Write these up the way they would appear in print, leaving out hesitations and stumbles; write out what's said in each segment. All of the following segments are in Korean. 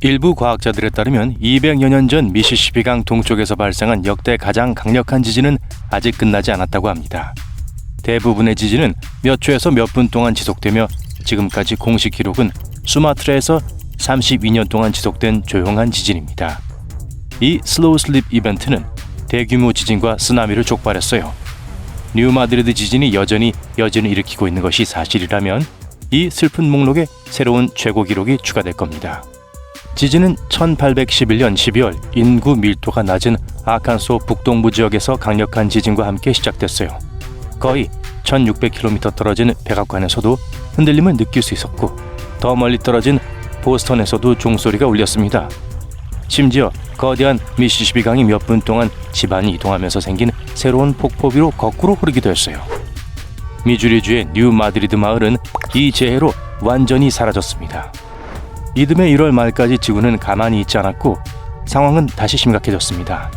일부 과학자들에 따르면 200여 년 전 미시시피강 동쪽에서 발생한 역대 가장 강력한 지진은 아직 끝나지 않았다고 합니다. 대부분의 지진은 몇 초에서 몇 분 동안 지속되며 지금까지 공식 기록은 수마트라에서 32년 동안 지속된 조용한 지진입니다. 이 슬로우 슬립 이벤트는 대규모 지진과 쓰나미를 촉발했어요. 뉴마드리드 지진이 여전히 여진을 일으키고 있는 것이 사실이라면 이 슬픈 목록에 새로운 최고 기록이 추가될 겁니다. 지진은 1811년 12월 인구 밀도가 낮은 아칸소 북동부 지역에서 강력한 지진과 함께 시작됐어요. 거의 1600km 떨어진 백악관에서도 흔들림을 느낄 수 있었고 더 멀리 떨어진 보스턴에서도 종소리가 울렸습니다. 심지어 거대한 미시시피 강이 몇 분 동안 집안이 이동하면서 생긴 새로운 폭포비로 거꾸로 흐르기도 했어요. 미주리주의 뉴마드리드 마을은 이 재해로 완전히 사라졌습니다. 이듬해 1월 말까지 지구는 가만히 있지 않았고 상황은 다시 심각해졌습니다.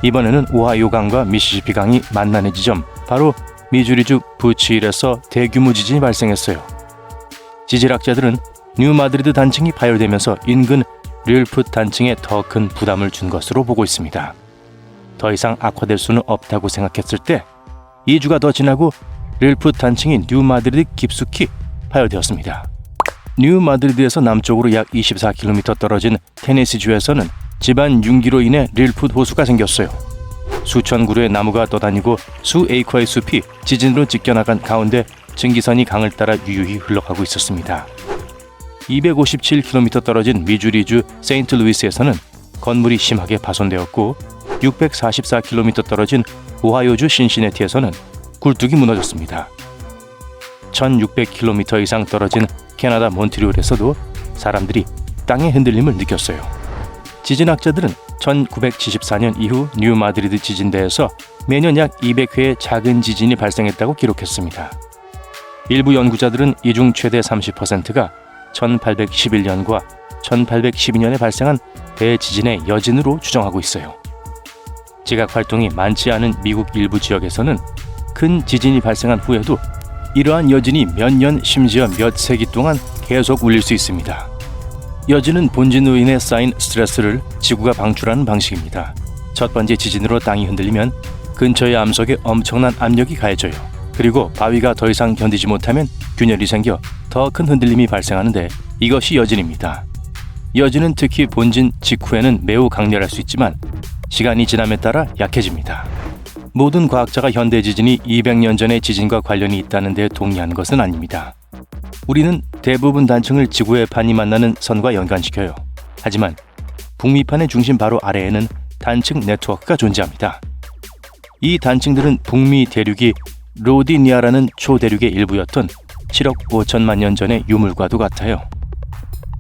이번에는 오하이오 강과 미시시피 강이 만나는 지점, 바로 미주리주 부츠힐에서 대규모 지진이 발생했어요. 지질학자들은 뉴마드리드 단층이 파열되면서 인근 릴풋 단층에 더 큰 부담을 준 것으로 보고 있습니다. 더 이상 악화될 수는 없다고 생각했을 때 2주가 더 지나고 릴풋 단층이 뉴마드리드 깊숙이 파열되었습니다. 뉴마드리드에서 남쪽으로 약 24km 떨어진 테네시주에서는 집안 융기로 인해 릴풋 호수가 생겼어요. 수천 그루의 나무가 떠다니고 수 에이커의 숲이 지진으로 찢겨나간 가운데 증기선이 강을 따라 유유히 흘러가고 있었습니다. 257km 떨어진 미주리주 세인트루이스에서는 건물이 심하게 파손되었고 644km 떨어진 오하이오주 신시내티에서는 굴뚝이 무너졌습니다. 1600km 이상 떨어진 캐나다 몬트리올에서도 사람들이 땅의 흔들림을 느꼈어요. 지진학자들은 1974년 이후 뉴마드리드 지진대에서 매년 약 200회의 작은 지진이 발생했다고 기록했습니다. 일부 연구자들은 이 중 최대 30%가 1811년과 1812년에 발생한 대지진의 여진으로 추정하고 있어요. 지각 활동이 많지 않은 미국 일부 지역에서는 큰 지진이 발생한 후에도 이러한 여진이 몇 년 심지어 몇 세기 동안 계속 울릴 수 있습니다. 여진은 본진으로 인해 쌓인 스트레스를 지구가 방출하는 방식입니다. 첫 번째 지진으로 땅이 흔들리면 근처의 암석에 엄청난 압력이 가해져요. 그리고 바위가 더 이상 견디지 못하면 균열이 생겨 더 큰 흔들림이 발생하는데 이것이 여진입니다. 여진은 특히 본진 직후에는 매우 강렬할 수 있지만 시간이 지남에 따라 약해집니다. 모든 과학자가 현대 지진이 200년 전의 지진과 관련이 있다는 데 동의하는 것은 아닙니다. 우리는 대부분 단층을 지구의 판이 만나는 선과 연관시켜요. 하지만 북미판의 중심 바로 아래에는 단층 네트워크가 존재합니다. 이 단층들은 북미 대륙이 로디니아라는 초대륙의 일부였던 7억 5천만 년 전의 유물과도 같아요.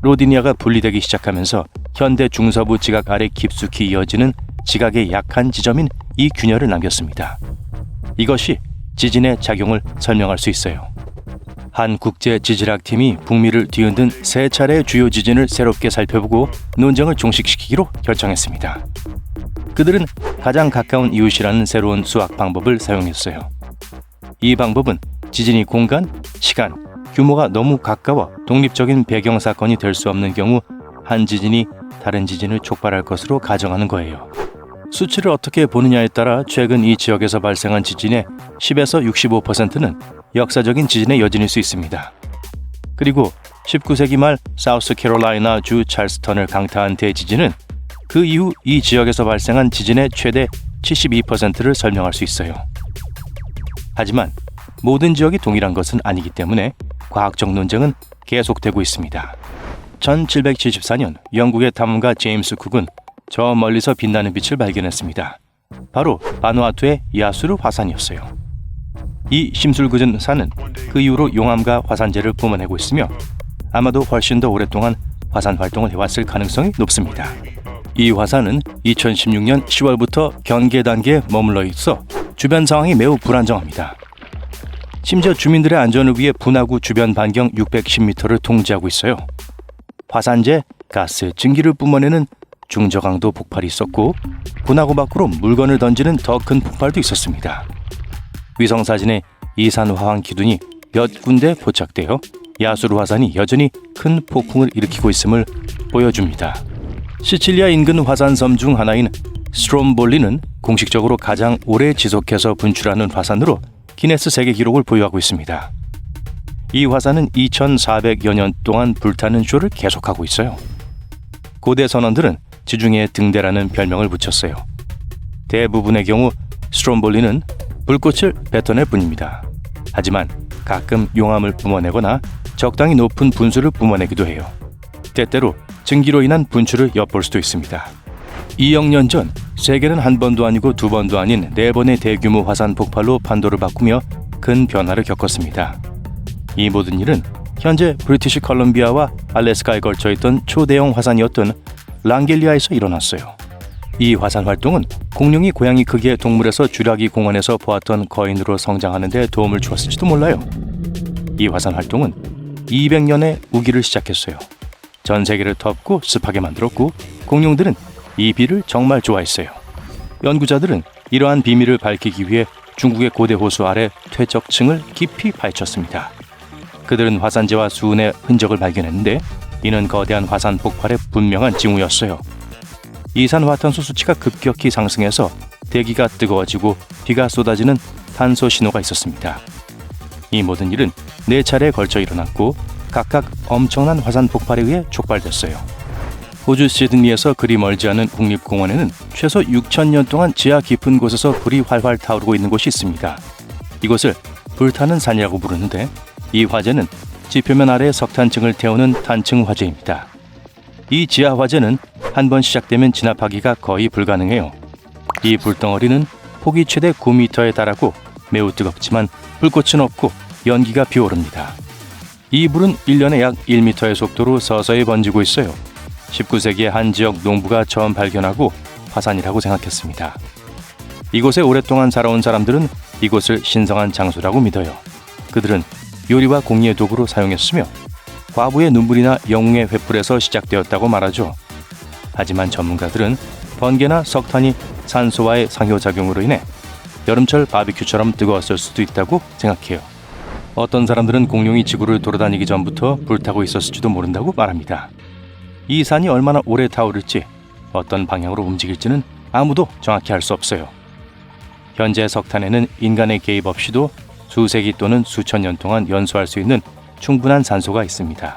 로디니아가 분리되기 시작하면서 현대 중서부 지각 아래 깊숙이 이어지는 지각의 약한 지점인 이 균열을 남겼습니다. 이것이 지진의 작용을 설명할 수 있어요. 한 국제지질학팀이 북미를 뒤흔든 세 차례의 주요 지진을 새롭게 살펴보고 논쟁을 종식시키기로 결정했습니다. 그들은 가장 가까운 이웃이라는 새로운 수학 방법을 사용했어요. 이 방법은 지진이 공간, 시간, 규모가 너무 가까워 독립적인 배경 사건이 될 수 없는 경우 한 지진이 다른 지진을 촉발할 것으로 가정하는 거예요. 수치를 어떻게 보느냐에 따라 최근 이 지역에서 발생한 지진의 10에서 65%는 역사적인 지진의 여진일 수 있습니다. 그리고 19세기 말 사우스캐롤라이나 주 찰스턴을 강타한 대지진은 그 이후 이 지역에서 발생한 지진의 최대 72%를 설명할 수 있어요. 하지만 모든 지역이 동일한 것은 아니기 때문에 과학적 논쟁은 계속되고 있습니다. 1774년 영국의 탐험가 제임스 쿡은 저 멀리서 빛나는 빛을 발견했습니다. 바로 바누아투의 야수르 화산이었어요. 이 심술궂은 산은 그 이후로 용암과 화산재를 뿜어내고 있으며 아마도 훨씬 더 오랫동안 화산 활동을 해왔을 가능성이 높습니다. 이 화산은 2016년 10월부터 경계 단계에 머물러 있어 주변 상황이 매우 불안정합니다. 심지어 주민들의 안전을 위해 분화구 주변 반경 610m를 통제하고 있어요. 화산재, 가스, 증기를 뿜어내는 중저강도 폭발이 있었고 분화구 밖으로 물건을 던지는 더 큰 폭발도 있었습니다. 위성사진에 이 산 화학 기둥이 몇 군데 포착되어 야수르 화산이 여전히 큰 폭풍을 일으키고 있음을 보여줍니다. 시칠리아 인근 화산섬 중 하나인 스트롬볼리는 공식적으로 가장 오래 지속해서 분출하는 화산으로 기네스 세계 기록을 보유하고 있습니다. 이 화산은 2400여 년 동안 불타는 쇼를 계속하고 있어요. 고대 선원들은 지중해 등대라는 별명을 붙였어요. 대부분의 경우 스트롬볼리는 불꽃을 뱉어낼 뿐입니다. 하지만 가끔 용암을 뿜어내거나 적당히 높은 분수를 뿜어내기도 해요. 때때로 증기로 인한 분출을 엿볼 수도 있습니다. 2억 년 전 세계는 한 번도 아니고 두 번도 아닌 4번의 대규모 화산 폭발로 판도를 바꾸며 큰 변화를 겪었습니다. 이 모든 일은 현재 브리티시 컬럼비아와 알래스카에 걸쳐있던 초대형 화산이었던 랑겔리아에서 일어났어요. 이 화산 활동은 공룡이 고양이 크기의 동물에서 쥐라기 공원에서 보았던 거인으로 성장하는 데 도움을 주었을지도 몰라요. 이 화산 활동은 200년의 우기를 시작했어요. 전 세계를 덮고 습하게 만들었고 공룡들은 이 비를 정말 좋아했어요. 연구자들은 이러한 비밀을 밝히기 위해 중국의 고대 호수 아래 퇴적층을 깊이 파헤쳤습니다. 그들은 화산재와 수은의 흔적을 발견했는데 이는 거대한 화산 폭발의 분명한 징후였어요. 이산화탄소 수치가 급격히 상승해서 대기가 뜨거워지고 비가 쏟아지는 탄소 신호가 있었습니다. 이 모든 일은 4차례에 걸쳐 일어났고 각각 엄청난 화산 폭발에 의해 촉발됐어요. 호주 시드니에서 그리 멀지 않은 국립공원에는 최소 6,000년 동안 지하 깊은 곳에서 불이 활활 타오르고 있는 곳이 있습니다. 이곳을 불타는 산이라고 부르는데 이 화재는 지표면 아래의 석탄층을 태우는 탄층 화재입니다. 이 지하 화재는 한 번 시작되면 진압하기가 거의 불가능해요. 이 불덩어리는 폭이 최대 9m에 달하고 매우 뜨겁지만 불꽃은 없고 연기가 피오릅니다. 이 불은 1년에 약 1m의 속도로 서서히 번지고 있어요. 19세기에 한 지역 농부가 처음 발견하고 화산이라고 생각했습니다. 이곳에 오랫동안 살아온 사람들은 이곳을 신성한 장소라고 믿어요. 그들은 요리와 공예 도구로 사용했으며 과부의 눈물이나 영웅의 횃불에서 시작되었다고 말하죠. 하지만 전문가들은 번개나 석탄이 산소와의 상호작용으로 인해 여름철 바비큐처럼 뜨거웠을 수도 있다고 생각해요. 어떤 사람들은 공룡이 지구를 돌아다니기 전부터 불타고 있었을지도 모른다고 말합니다. 이 산이 얼마나 오래 타오를지 어떤 방향으로 움직일지는 아무도 정확히 알 수 없어요. 현재 석탄에는 인간의 개입 없이도 수세기 또는 수천 년 동안 연소할 수 있는 충분한 산소가 있습니다.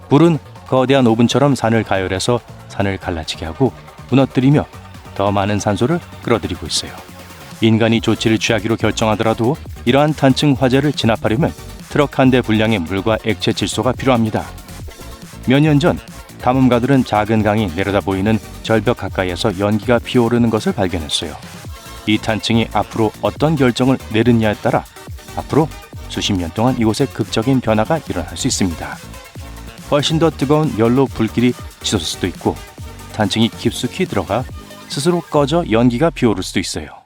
불은 거대한 오븐처럼 산을 가열해서 산을 갈라지게 하고 무너뜨리며 더 많은 산소를 끌어들이고 있어요. 인간이 조치를 취하기로 결정하더라도 이러한 탄층 화재를 진압하려면 트럭 한 대 분량의 물과 액체 질소가 필요합니다. 몇 년 전 탐험가들은 작은 강이 내려다 보이는 절벽 가까이에서 연기가 피어오르는 것을 발견했어요. 이 탄층이 앞으로 어떤 결정을 내리느냐에 따라 앞으로 수십 년 동안 이곳에 극적인 변화가 일어날 수 있습니다. 훨씬 더 뜨거운 연로 불길이 치솟을 수도 있고 탄층이 깊숙이 들어가 스스로 꺼져 연기가 피어오를 수도 있어요.